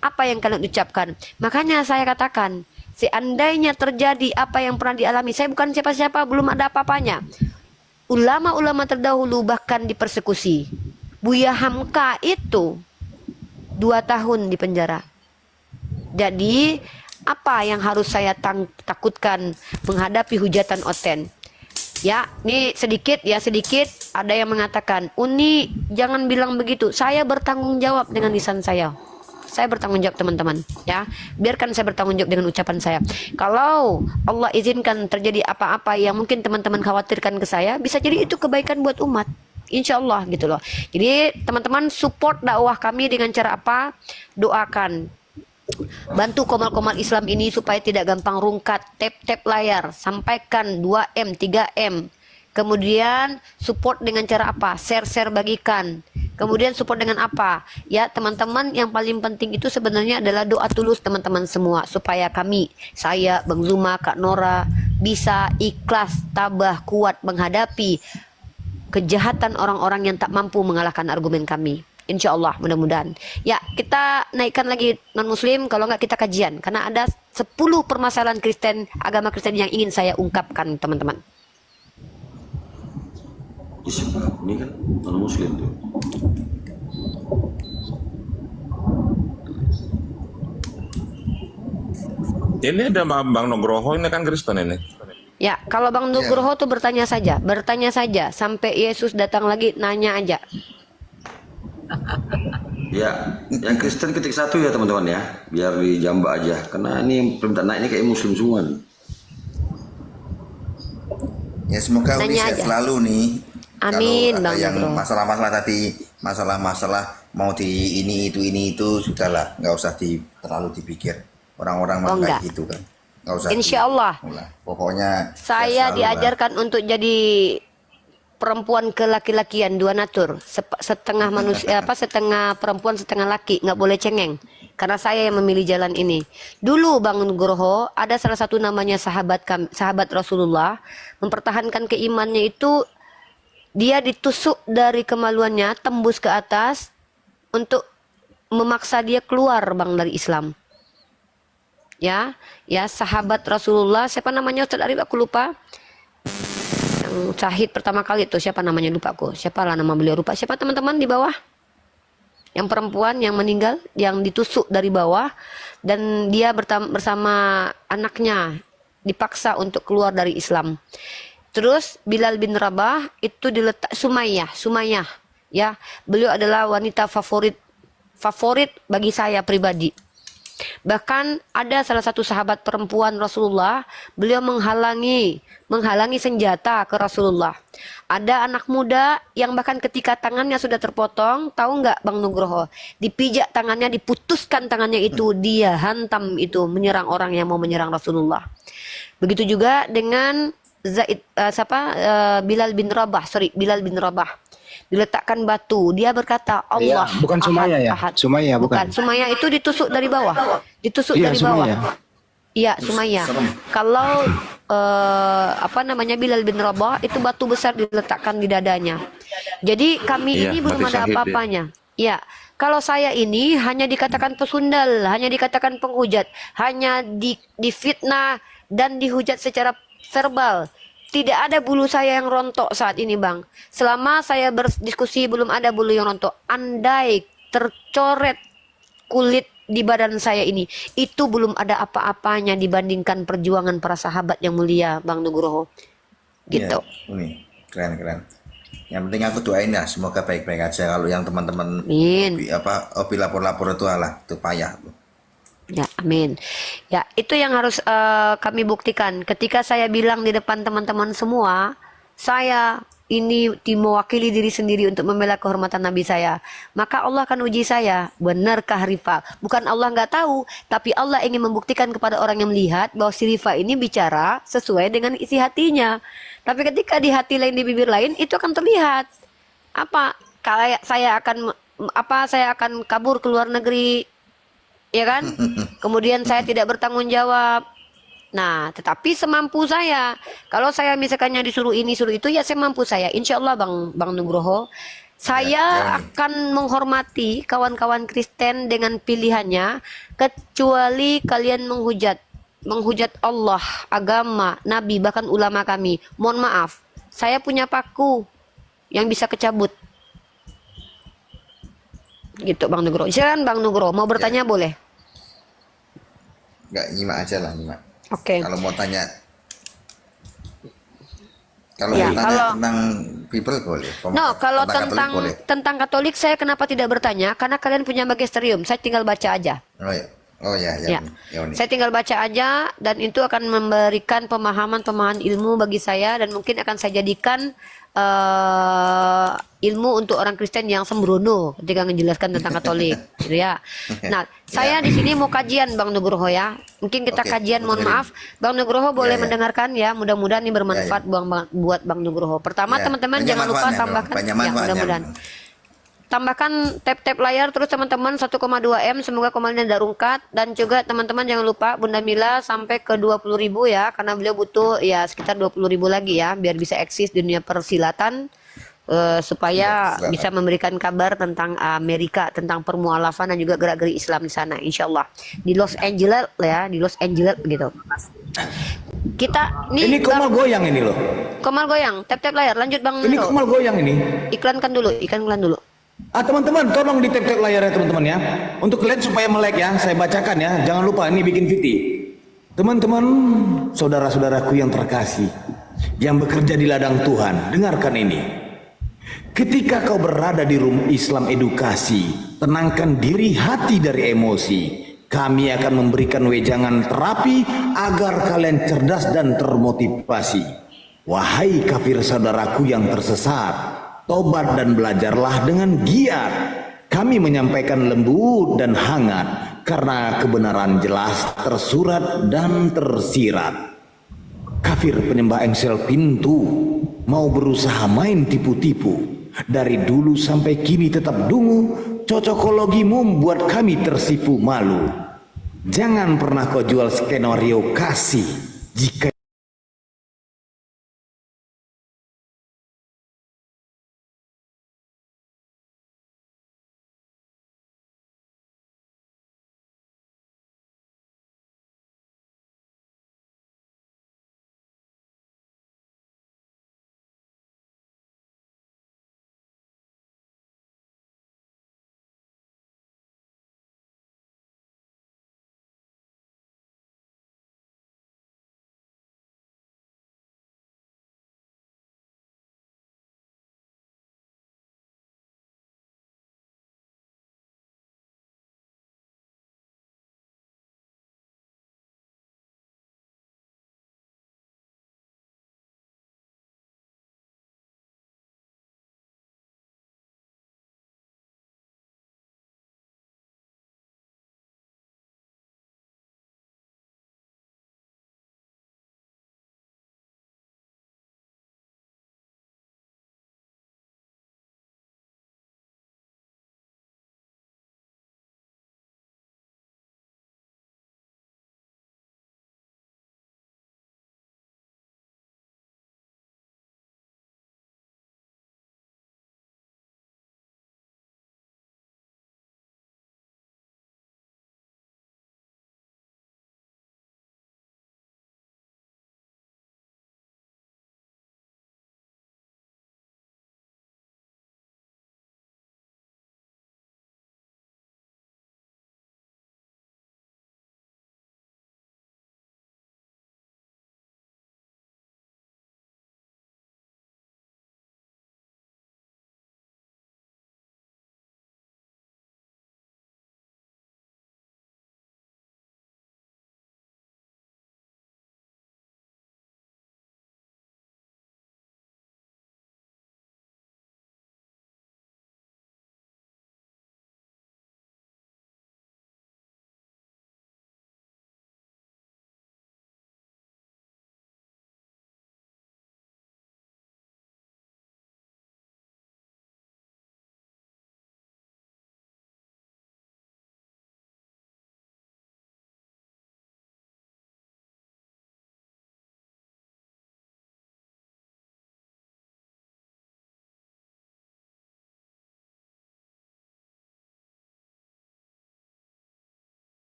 I: apa yang kalian ucapkan. Makanya saya katakan, seandainya terjadi apa yang pernah dialami, saya bukan siapa-siapa, belum ada apa-apanya. Ulama-ulama terdahulu bahkan dipersekusi. Buya Hamka itu 2 tahun di penjara. Jadi apa yang harus saya takutkan menghadapi hujatan oten? Ya, ini sedikit. Ada yang mengatakan, Uni jangan bilang begitu. Saya bertanggung jawab dengan lisan saya. saya bertanggung jawab teman-teman ya. Biarkan saya bertanggung jawab dengan ucapan saya. Kalau Allah izinkan terjadi apa-apa yang mungkin teman-teman khawatirkan ke saya, bisa jadi itu kebaikan buat umat. Insya Allah gitu loh. Jadi teman-teman support dakwah kami dengan cara apa? Doakan. Bantu komal-komal Islam ini supaya tidak gampang rungkat. Tap-tap layar. Sampaikan 2M, 3M. Kemudian support dengan cara apa? Share-share, bagikan. Kemudian support dengan apa? Ya teman-teman, yang paling penting itu sebenarnya adalah doa tulus teman-teman semua. Supaya kami, saya, Bang Zuma, Kak Nora, bisa ikhlas, tabah, kuat menghadapi kejahatan orang-orang yang tak mampu mengalahkan argumen kami. Insya Allah, mudah-mudahan. Ya, kita naikkan lagi non-muslim, kalau nggak kita kajian. Karena ada 10 permasalahan Kristen, agama Kristen yang ingin saya ungkapkan, teman-teman.
O: Ini kan non-muslim tuh.
G: Ini ada Bang Nugroho, ini kan Kristen ini.
I: Ya, kalau Bang Nugroho tuh bertanya saja sampai Yesus datang lagi, nanya aja.
O: Ya, yang Kristen ketik 1 ya teman-teman ya, biar dijambak aja. Karena ini permintaan naik ini kayak muslim semua nih.
M: Ya semoga Uli sehat selalu nih.
I: Amin,
M: Kalau
I: Bang
M: yang
I: Nugroho.
M: masalah-masalah tadi, masalah-masalah mau di ini itu sudahlah, nggak usah terlalu dipikir. Orang-orang
I: Oh,
M: kayak
I: enggak.
M: gitu kan. Nggak usah.
I: Insya Allah.
M: Pokoknya
I: Saya
M: selalu,
I: diajarkan untuk jadi perempuan ke laki-lakian, dua natur, setengah manusia setengah perempuan setengah laki, nggak boleh cengeng. Karena saya yang memilih jalan ini. Dulu Bang Nugroho ada salah satu namanya sahabat Rasulullah, mempertahankan keimannya itu dia ditusuk dari kemaluannya tembus ke atas untuk memaksa dia keluar Bang dari Islam. Ya sahabat Rasulullah, siapa namanya Ustaz Arif, aku lupa. Yang syahid pertama kali itu siapa namanya, lupa aku. Siapa lah nama beliau, lupa. Siapa teman-teman di bawah? Yang perempuan yang meninggal, yang ditusuk dari bawah dan dia bersama anaknya dipaksa untuk keluar dari Islam. Terus Bilal bin Rabah itu diletak Sumayyah ya. Beliau adalah wanita favorit bagi saya pribadi. Bahkan ada salah satu sahabat perempuan Rasulullah, beliau menghalangi senjata ke Rasulullah. Ada anak muda yang bahkan ketika tangannya sudah terpotong, tahu nggak Bang Nugroho? Dipijak tangannya, diputuskan tangannya itu, dia hantam itu menyerang orang yang mau menyerang Rasulullah. Begitu juga dengan Bilal bin Rabah. Diletakkan batu, dia berkata Allah
D: Ya, bukan Sumayyah ya?
I: Ahad.
D: Sumayyah bukan.
I: Sumayyah itu ditusuk dari bawah.
D: Iya,
I: Dari bawah.
D: Sumayyah.
I: Iya, Sumayyah. Kalau Bilal bin Rabah itu batu besar diletakkan di dadanya. Jadi kami
G: Iya,
I: ini belum
G: mati
I: ada
G: syahid
I: apa-apanya. Ya, kalau saya ini hanya dikatakan pesundal, hanya dikatakan penghujat, hanya difitnah dan dihujat secara verbal. Tidak ada bulu saya yang rontok saat ini, Bang. Selama saya berdiskusi belum ada bulu yang rontok. Andai tercoret kulit di badan saya ini, itu belum ada apa-apanya dibandingkan perjuangan para sahabat yang mulia, Bang Nugroho. Gitu.
M: Ya, ini keren. Yang penting aku doain ya, semoga baik-baik aja. Kalau yang teman-teman hobi lapor-lapor itu itu payah.
I: Ya, amin. Ya, itu yang harus kami buktikan. Ketika saya bilang di depan teman-teman semua, saya ini mewakili diri sendiri untuk membela kehormatan Nabi saya. Maka Allah akan uji saya. Benarkah Rifa? Bukan Allah nggak tahu, tapi Allah ingin membuktikan kepada orang yang melihat bahwa si Rifa ini bicara sesuai dengan isi hatinya. Tapi ketika di hati lain, di bibir lain, itu akan terlihat. Kayak saya akan kabur ke luar negeri, ya kan? Kemudian saya tidak bertanggung jawab. Nah, tetapi semampu saya. Kalau saya misalkannya disuruh ini, suruh itu, ya semampu saya. Insya Allah Bang Nugroho, saya akan menghormati kawan-kawan Kristen dengan pilihannya, kecuali kalian menghujat Allah, agama, Nabi, bahkan ulama kami. Mohon maaf, saya punya paku yang bisa kecabut. Gitu Bang Nugroho. Silakan Bang Nugroho, mau bertanya boleh?
M: Nggak, nyimak aja lah, nyimak.
I: Oke.
M: Kalau mau tanya
I: tentang
M: people boleh.
I: No, kalau
M: Katolik
I: tentang
M: boleh.
I: tentang Katolik saya kenapa tidak bertanya? Karena kalian punya magisterium. Saya tinggal baca aja.
M: Oh ya,
I: Ya. Saya tinggal baca aja dan itu akan memberikan pemahaman ilmu bagi saya dan mungkin akan saya jadikan ilmu untuk orang Kristen yang sembrono ketika menjelaskan tentang Katolik, gitu ya. Nah, saya di sini mau kajian Bang Nugroho ya. Mungkin kita kajian, mohon maaf, Bang Nugroho boleh mendengarkan ya. Mudah-mudahan ini bermanfaat buat Bang Nugroho. Pertama, teman-teman jangan lupa tambahkan ya, mudah-mudahan. Tambahkan tap layar terus teman-teman 1,2 M, semoga komalnya tidak rungkat, dan juga teman-teman jangan lupa Bunda Mila sampai ke 20.000 ya, karena beliau butuh ya sekitar 20.000 lagi ya biar bisa eksis di dunia persilatan, supaya bisa memberikan kabar tentang Amerika, tentang permualafan dan juga gerak-gerik Islam di sana insyaallah di Los Angeles ya, di Los Angeles gitu. Kita
C: ini komal goyang ini loh.
I: Komal goyang, tap layar, lanjut Bang.
C: Ini komal goyang ini.
I: Iklankan dulu.
C: Teman-teman tolong di tap layarnya teman-teman ya. Untuk kalian supaya melek ya, saya bacakan ya. Jangan lupa ini bikin VT. Teman-teman, saudara-saudaraku yang terkasih, yang bekerja di ladang Tuhan, dengarkan ini. Ketika kau berada di room Islam edukasi, tenangkan diri hati dari emosi. Kami akan memberikan wejangan terapi agar kalian cerdas dan termotivasi. Wahai kafir saudaraku yang tersesat, tobat dan belajarlah dengan giat. Kami menyampaikan lembut dan hangat karena kebenaran jelas tersurat dan tersirat. Kafir penyembah engsel pintu mau berusaha main tipu-tipu. Dari dulu sampai kini tetap dungu, cocokologimu membuat kami tersipu malu. Jangan pernah kau jual skenario kasih jika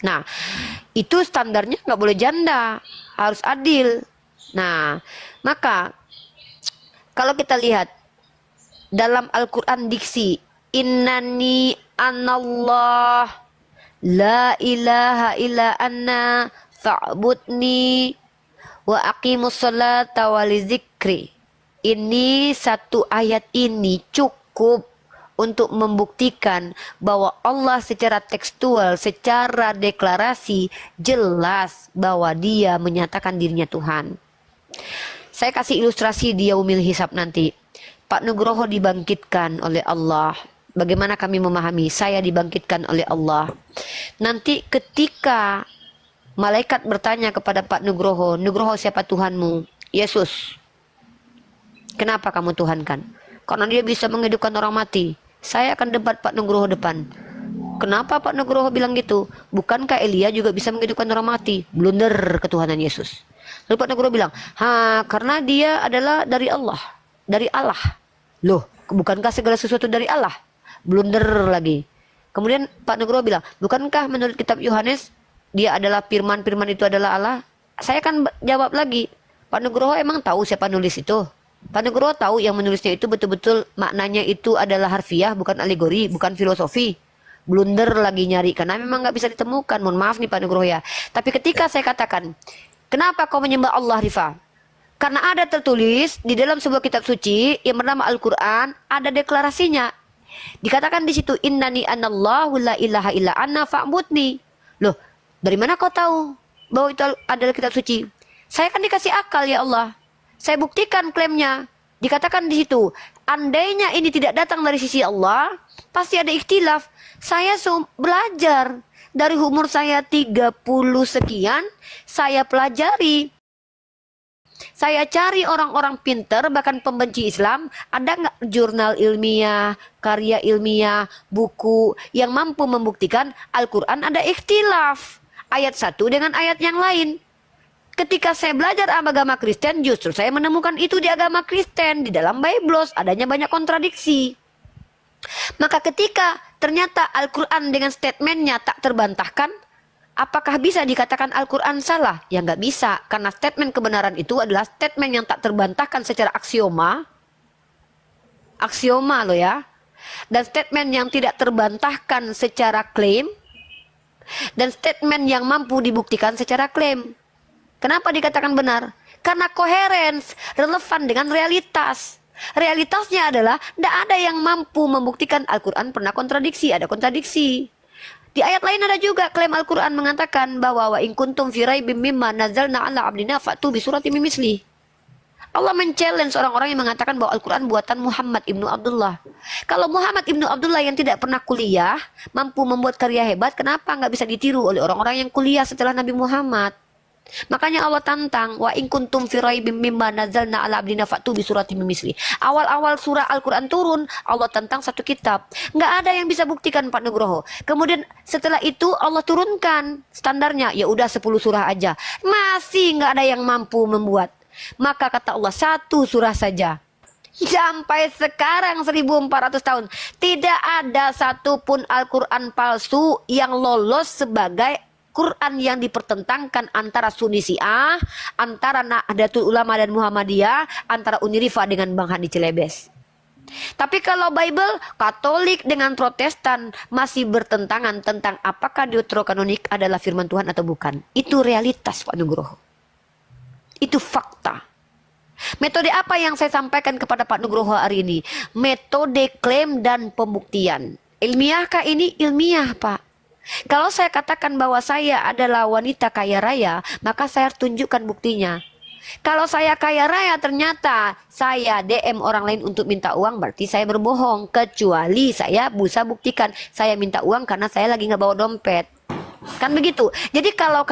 I: Nah, itu standarnya nggak boleh janda, harus adil. Nah, maka kalau kita lihat dalam Al-Quran diksi, innani anallah la ilaha illa anna fa'budni wa aqimus salata wa lizikri. Ini satu ayat ini cukup untuk membuktikan bahwa Allah secara tekstual, secara deklarasi jelas bahwa dia menyatakan dirinya Tuhan. Saya kasih ilustrasi di Yaumil Hisab nanti. Pak Nugroho dibangkitkan oleh Allah. Bagaimana kami memahami? Saya dibangkitkan oleh Allah. Nanti ketika malaikat bertanya kepada Pak Nugroho, Nugroho siapa Tuhanmu? Yesus. Kenapa kamu Tuhankan? Karena dia bisa menghidupkan orang mati. Saya akan debat Pak Nugroho depan. Kenapa Pak Nugroho bilang gitu? Bukankah Elia juga bisa menghidupkan orang mati? Blunder ketuhanan Yesus. Lalu Pak Nugroho bilang, karena dia adalah dari Allah. Dari Allah. Loh, bukankah segala sesuatu dari Allah? Blunder lagi. Kemudian Pak Nugroho bilang, bukankah menurut kitab Yohanes dia adalah firman itu adalah Allah? Saya kan jawab lagi, Pak Nugroho emang tahu siapa nulis itu? Pak Nugroho tahu yang menulisnya itu betul-betul maknanya itu adalah harfiah, bukan alegori, bukan filosofi. Blunder lagi nyari, karena memang nggak bisa ditemukan. Mohon maaf nih Pak Nugroho ya. Tapi ketika saya katakan, kenapa kau menyembah Allah, Rifa? Karena ada tertulis di dalam sebuah kitab suci yang bernama Al-Quran, ada deklarasinya. Dikatakan di situ, innani anallahu la ilaha illa anna fa'budni. Loh, dari mana kau tahu bahwa itu adalah kitab suci? Saya kan dikasih akal ya Allah. Saya buktikan klaimnya. Dikatakan di situ, andainya ini tidak datang dari sisi Allah, pasti ada ikhtilaf. Saya belajar dari umur saya 30 sekian, saya pelajari. Saya cari orang-orang pinter, bahkan pembenci Islam, ada nggak jurnal ilmiah, karya ilmiah, buku yang mampu membuktikan Al-Quran ada ikhtilaf. Ayat satu dengan ayat yang lain. Ketika saya belajar agama Kristen, justru saya menemukan itu di agama Kristen. Di dalam Biblos adanya banyak kontradiksi. Maka ketika ternyata Al-Quran dengan statementnya tak terbantahkan, apakah bisa dikatakan Al-Quran salah? Ya nggak bisa, karena statement kebenaran itu adalah statement yang tak terbantahkan secara aksioma. Aksioma loh ya. Dan statement yang tidak terbantahkan secara klaim. Dan statement yang mampu dibuktikan secara klaim. Kenapa dikatakan benar? Karena koherens, relevan dengan realitas. Realitasnya adalah tidak ada yang mampu membuktikan Al-Quran pernah kontradiksi, ada kontradiksi. Di ayat lain ada juga klaim Al-Quran mengatakan bahwa wa in kuntum fi raibim mimma nazzalna ala abdina fa'tu bi suratin min misli. Allah men-challenge orang-orang yang mengatakan bahwa Al-Quran buatan Muhammad ibnu Abdullah. Kalau Muhammad ibnu Abdullah yang tidak pernah kuliah mampu membuat karya hebat, kenapa nggak bisa ditiru oleh orang-orang yang kuliah setelah Nabi Muhammad? Makanya Allah tantang, wa in kuntum fi raibim mimma nazzalna ala abdina fa'tu bi suratin min misli. Awal-awal surah Al-Quran turun, Allah tantang satu kitab. Nggak ada yang bisa buktikan Pak Nugroho. Kemudian setelah itu Allah turunkan standarnya, ya udah 10 surah aja. Masih nggak ada yang mampu membuat. Maka kata Allah, 1 surah saja. Sampai sekarang 1400 tahun tidak ada satupun Al-Quran palsu yang lolos sebagai Quran yang dipertentangkan antara Sunni Syiah, antara Nahdlatul Ulama dan Muhammadiyah, antara Unirifa dengan Bang Hadi Cilebes. Tapi kalau Bible, Katolik dengan Protestan masih bertentangan tentang apakah Deuterokanonik adalah firman Tuhan atau bukan. Itu realitas Pak Nugroho. Itu fakta. Metode apa yang saya sampaikan kepada Pak Nugroho hari ini? Metode klaim dan pembuktian. Ilmiahkah ini? Ilmiah Pak. Kalau saya katakan bahwa saya adalah wanita kaya raya, maka saya tunjukkan buktinya. Kalau saya kaya raya ternyata saya DM orang lain untuk minta uang, berarti saya berbohong. Kecuali saya bisa buktikan saya minta uang karena saya lagi nggak bawa dompet. Kan begitu. Jadi kalau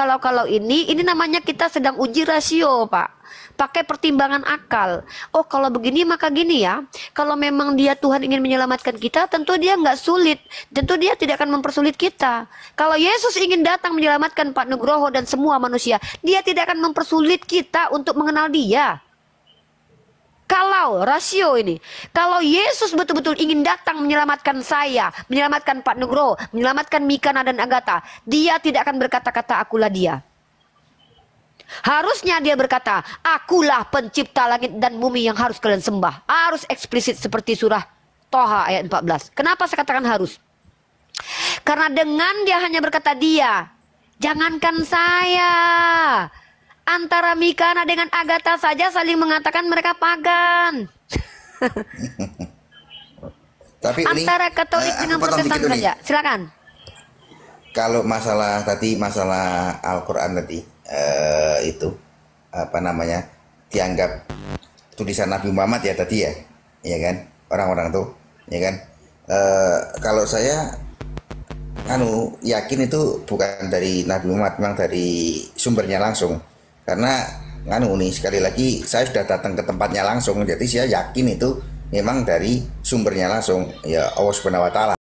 I: ini namanya kita sedang uji rasio Pak. Pakai pertimbangan akal. Oh kalau begini maka gini ya. Kalau memang dia Tuhan ingin menyelamatkan kita, tentu dia nggak sulit. Tentu dia tidak akan mempersulit kita. Kalau Yesus ingin datang menyelamatkan Pak Nugroho dan semua manusia, dia tidak akan mempersulit kita untuk mengenal dia. Kalau rasio ini, kalau Yesus betul-betul ingin datang menyelamatkan saya, menyelamatkan Pak Nugro, menyelamatkan Mikana dan Agatha, dia tidak akan berkata-kata akulah dia. Harusnya dia berkata, akulah pencipta langit dan bumi yang harus kalian sembah. Harus eksplisit seperti surah Toha ayat 14. Kenapa saya katakan harus? Karena dengan dia hanya berkata dia, jangankan saya, antara Mikana dengan Agatha saja saling mengatakan mereka pagan.
M: Tapi
I: antara Katolik dengan Protestan saja. Silakan.
M: Kalau masalah tadi, masalah Al-Quran tadi, itu apa namanya, dianggap tulisan Nabi Muhammad ya tadi ya kan, orang-orang tuh, ya kan. Kalau saya yakin itu bukan dari Nabi Muhammad, memang dari sumbernya langsung. Karena nih sekali lagi saya sudah datang ke tempatnya langsung, jadi saya yakin itu memang dari sumbernya langsung, ya Allah Subhanahu wa taala.